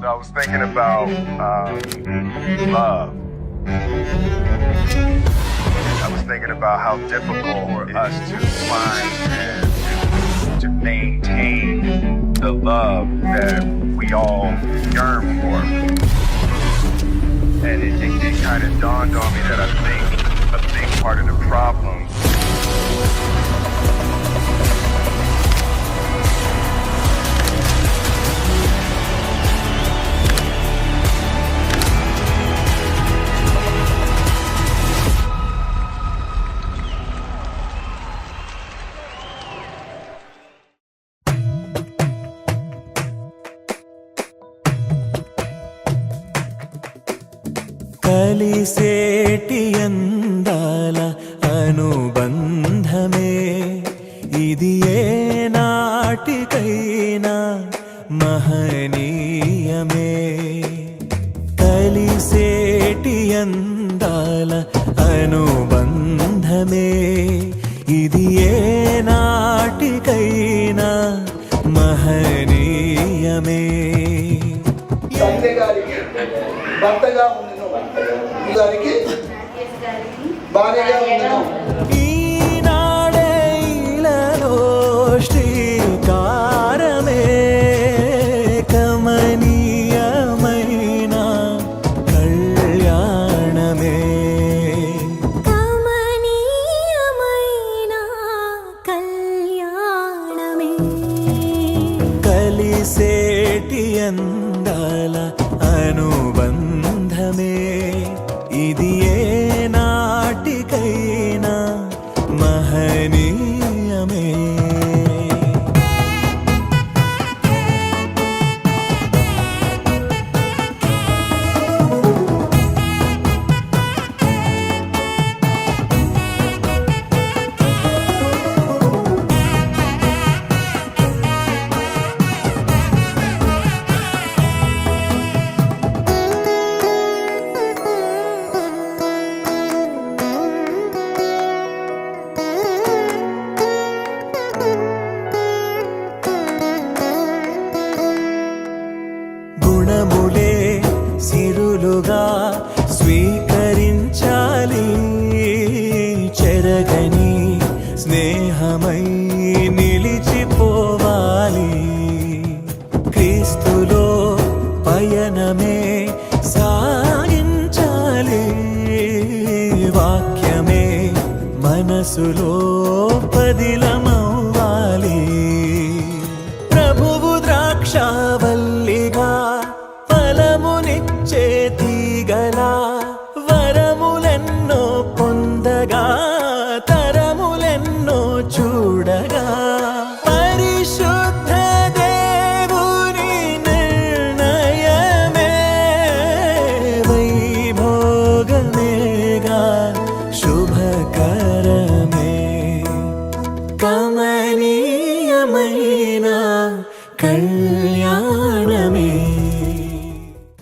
I was thinking about love. I was thinking about how difficult for us to find and to maintain the love that we all yearn for. And it kind of dawned on me that I think a big part of the problem కలిసేటి అందాల అనుబంధమే ఇది ఏ నాటికైనా మహనీయమే. కలిసేటి అందాల అనుబంధమే ఇది ఏ నాటికైనా మహనీయమే. సంధ్య గారికి భర్తగా ఉండను, గారికి భార్యగా ఉండను. ఈనాడే ఇలలో శ్రీకారమే కమనీయమైన కళ్యాణమే. కమనీయమైన కళ్యాణమే. కలిసేటి అందాల అనుబంధమే ఇది ఏ నాటికైనా మహనీయమే. గుణములే సిరులుగా స్వీకరించాలి, చెరగని స్నేహమై నిలిచిపోవాలి. క్రీస్తులో పయనమే సాగించాలి, వాక్యమే మనసులో పదిలమ